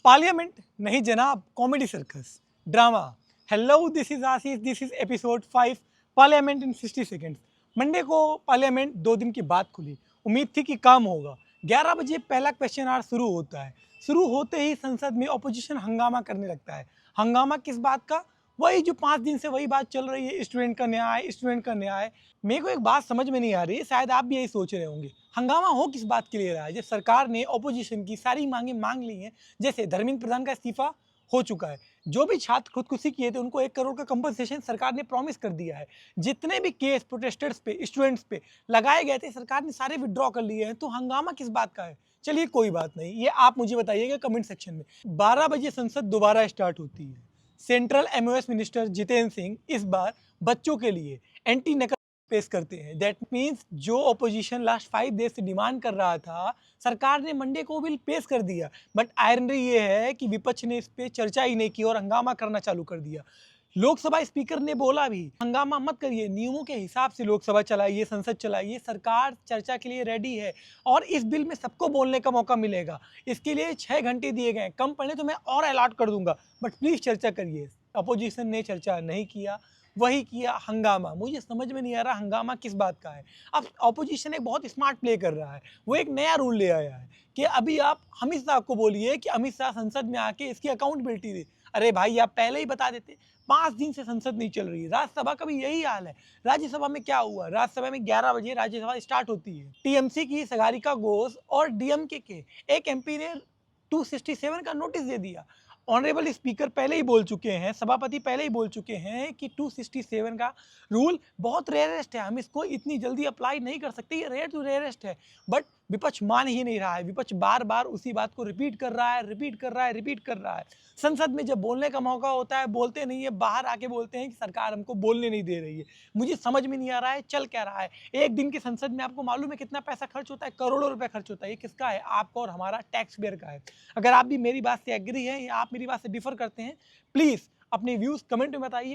Parliament नहीं जनाब, comedy circus drama. Hello, this is Ashish, this is episode 5 parliament in 60 seconds. Monday को parliament 2 दिन की बाद खुली। उम्मीद थी कि काम होगा। 11 बजे पहला क्वेश्चन आवर शुरू होता है। शुरू होते ही संसद में ऑपोजिशन हंगामा करने लगता है। हंगामा किस बात का? वही जो 5 दिन से वही बात चल रही है, स्टूडेंट का न्याय, स्टूडेंट का न्याय। मेरे को एक बात समझ में नहीं आ रही है, शायद आप भी यही सोच रहे होंगे। हंगामा हो किस बात के लिए रहा है? जब सरकार ने ऑपोजिशन की सारी मांगे मांग ली हैं, जैसे धर्मेंद्र प्रधान का इस्तीफा हो चुका है, जो भी छात्र खुदकुशी किए थे उनको 1 करोड़ का कंपनसेशन सरकार ने प्रॉमिस कर दिया है, जितने भी केस प्रोटेस्टर्स पे, स्टूडेंट्स पे लगाए गए थे सरकार ने सारे विड्रॉ कर लिए हैं। तो हंगामा किस बात का है? चलिए कोई बात नहीं, ये आप मुझे बताइएगा कमेंट सेक्शन में। 12 बजे संसद दोबारा स्टार्ट होती है। Central MOS minister Jitendra Singh इस बार बच्चों के लिए एंटी नकल पेश करते हैं। दैट मीन्स जो ऑपोजिशन लास्ट 5 डेज से डिमांड कर रहा था, सरकार ने मंडे को बिल पेश कर दिया। बट आयरनी ये है कि विपक्ष ने इस पे चर्चा ही नहीं की और हंगामा करना चालू कर दिया। लोकसभा स्पीकर ने बोला भी, हंगामा मत करिए, नियमों के हिसाब से लोकसभा चलाइए, संसद चलाइए, सरकार चर्चा के लिए रेडी है और इस बिल में सबको बोलने का मौका मिलेगा। इसके लिए 6 घंटे दिए गए, कम पड़े तो मैं और अलॉट कर दूंगा, बट प्लीज चर्चा करिए। अपोजिशन ने चर्चा नहीं किया, वही किया हंगामा। मुझे समझ में नहीं आ रहा हंगामा किस बात का है। अब ऑपोजिशन एक बहुत स्मार्ट प्ले कर रहा है, वो एक नया रूल ले आया है कि अभी आप अमित शाह को बोलिए कि अमित शाह संसद में आके इसकी अकाउंटेबिलिटी दे। अरे भाई, आप पहले ही बता देते। 5 दिन से संसद नहीं चल रही। राज्यसभा का भी यही हाल है। राज्यसभा में क्या हुआ? राज्यसभा में 11 बजे राज्यसभा स्टार्ट होती है। टीएमसी की सगारिका घोष और डीएमके के एक एमपी ने 267 का नोटिस दे दिया। ऑनरेबल स्पीकर पहले ही बोल चुके हैं, सभापति पहले ही बोल चुके हैं कि 267 का रूल बहुत रेयरेस्ट है, हम इसको इतनी जल्दी अप्लाई नहीं कर सकते, ये रेयर टू रेयरेस्ट है। बट विपक्ष मान ही नहीं रहा है। विपक्ष बार बार उसी बात को रिपीट कर रहा है, रिपीट कर रहा है, रिपीट कर रहा है। संसद में जब बोलने का मौका होता है बोलते नहीं है, बाहर आके बोलते हैं कि सरकार हमको बोलने नहीं दे रही है। मुझे समझ में नहीं आ रहा है चल क्या रहा है। एक दिन की संसद में आपको मालूम है कितना पैसा खर्च होता है? करोड़ों रुपए खर्च होता है। ये किसका है? आपका और हमारा टैक्स पेयर का है। अगर आप भी मेरी बात से एग्री हैं या आप मेरी बात से डिफर करते हैं, प्लीज अपने व्यूज कमेंट में बताइए।